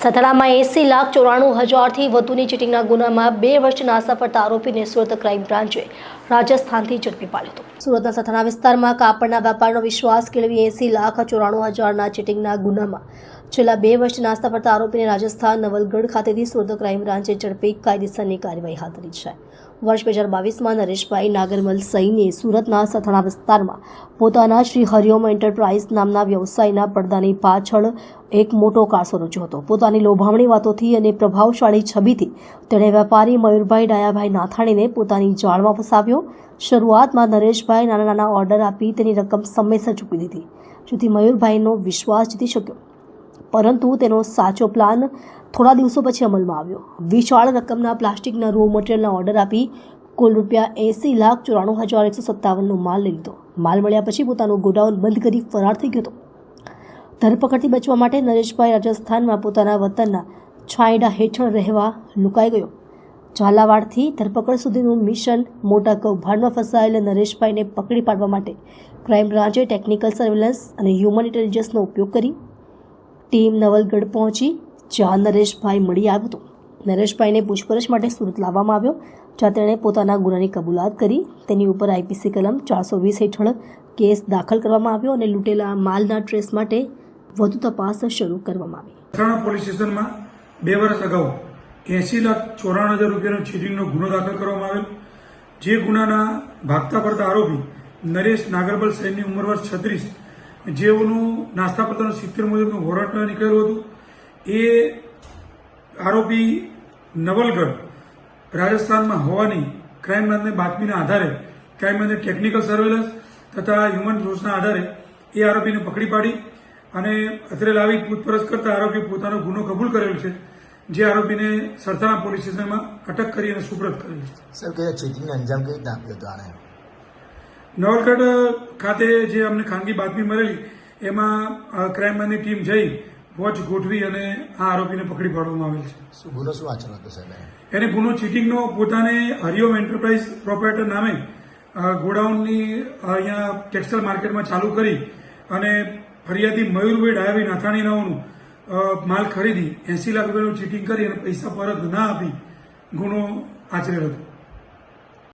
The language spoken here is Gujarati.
સથરામાં 80,94,000થી વધુની ચીટિંગના ગુનામાં 2 વર્ષ નાસા ફરતા આરોપીને સુરત ક્રાઇમ બ્રાન્ચે રાજસ્થાનથી ઝડપી પાડ્યો હતો. સુરતના સથરા વિસ્તારમાં કાપડના વેપારનો વિશ્વાસ કેળવી 80,94,000ના ચીટિંગના ગુનામાં છેલ્લા 2 વર્ષ નાસ્તા ફરતા આરોપીને રાજસ્થાન નવલગઢ ખાતેથી સુરત ક્રાઇમ બ્રાન્ચે ઝડપી કાયદેસરની કાર્યવાહી હાથ ધરી છે. વર્ષ 2022માં નરેશભાઈ નાગરમલ સૈનીએ સુરતના સથરા વિસ્તારમાં પોતાના શ્રી હરિઓમ એન્ટરપ્રાઇઝ નામના વ્યવસાયના પડદાની પાછળ એક મોટો કારસો રચ્યો હતો. પોતાની લોભામણી વાતોથી અને પ્રભાવશાળી છબીથી તેણે વેપારી મયુરભાઈ ડાયાભાઈ નાથાણીને પોતાની જાળમાં ફસાવ્યો. શરૂઆતમાં નરેશભાઈ નાના નાના ઓર્ડર આપી તેની રકમ સમયસર ચૂકવી દીધી, જેથી મયુરભાઈનો વિશ્વાસ જીતી શક્યો. પરંતુ તેનો સાચો પ્લાન થોડા દિવસો પછી અમલમાં આવ્યો. વિશાળ રકમના પ્લાસ્ટિકના રો મટીરિયલના ઓર્ડર આપી કુલ ₹80,94,157નો માલ લઈ લીધો. માલ મળ્યા પછી પોતાનું ગોડાઉન બંધ કરી ફરાર થઈ ગયો હતો. ધરપકડથી બચવા માટે નરેશભાઈ રાજસ્થાનમાં પોતાના વતનના છાંયડા હેઠળ રહેવા લુકાઈ ગયો. ઝાલાવાડથી ધરપકડ સુધીનું મિશન મોટા કૌભાંડમાં ફસાયેલા નરેશભાઈને પકડી પાડવા માટે ક્રાઇમ બ્રાન્ચે ટેકનિકલ સર્વેલન્સ અને હ્યુમન ઇન્ટેલિજન્સનો ઉપયોગ કરી ટીમ નવલગઢ પહોંચી, જ્યાં નરેશભાઈ મળી આવ્યો હતો. નરેશભાઈને પૂછપરછ માટે સુરત લાવવામાં આવ્યો, જ્યાં તેણે પોતાના ગુનાની કબૂલાત કરી. તેની ઉપર આઈપીસી કલમ 420 હેઠળ કેસ દાખલ કરવામાં આવ્યો અને લૂંટેલા માલના ટ્રેસ માટે વધુ તપાસ શરૂ કરવામાં આવી. મહેસાણા પોલીસ સ્ટેશનમાં 2 વર્ષ અગાઉ 80,94,000 રૂપિયાનો ચીટિંગનો ગુનો દાખલ કરવામાં આવેલ. જે ગુનાના ભાગતા પડતા આરોપી નરેશ નાગરમલ સૈનની ઉંમર વર્ષ 36, જેઓનું નાસ્તા પત્રનું 70 મુજબનું વોરંટ નીકળેલું હતું. એ આરોપી નવલગઢ રાજસ્થાનમાં હોવાની ક્રાઇમ બ્રાન્ચની બાતમીના આધારે ક્રાઇમ બ્રાન્ચે ટેકનિકલ સર્વેલન્સ તથા હ્યુમન સોર્સના આધારે એ આરોપીને પકડી પાડી અને અત્રે લાવી પૂછપરછ કરતા આરોપી પોતાનો ગુનો કબૂલ કરેલ છે, જે આરોપીને સરથાણા પોલીસ સ્ટેશનમાં અટક કરી અને સુપ્રત કરેલ છે. સર, કે ચીટિંગનો અંજામ કઈ રીતે આપ્યો હતો આને? નવલગઢ ખાતે જે અમને ખાનગી બાતમી મળેલી એમાં ક્રાઇમ બ્રાન્ચની ટીમ જઈ વોચ ગોઠવી અને આ આરોપીને પકડી પાડવામાં આવેલ છે. શું ગુનો શું આચરણ હતો સાહેબ? એને ગુનો ચીટિંગનો પોતાને હરિઓમ એન્ટરપ્રાઇઝ પ્રોપરાઇટર નામે ગોડાઉનની અહીંયા ટેક્સટાઇલ માર્કેટમાં ચાલુ કરી અને ફરિયાદી મયુરભાઈ ડાયાભાઈ નાથાણીનાઓનું માલ ખરીદી 80 લાખ રૂપિયાનું ચીટિંગ કરી અને પૈસા પરત ના આપી ગુનો આચરેલ હતો.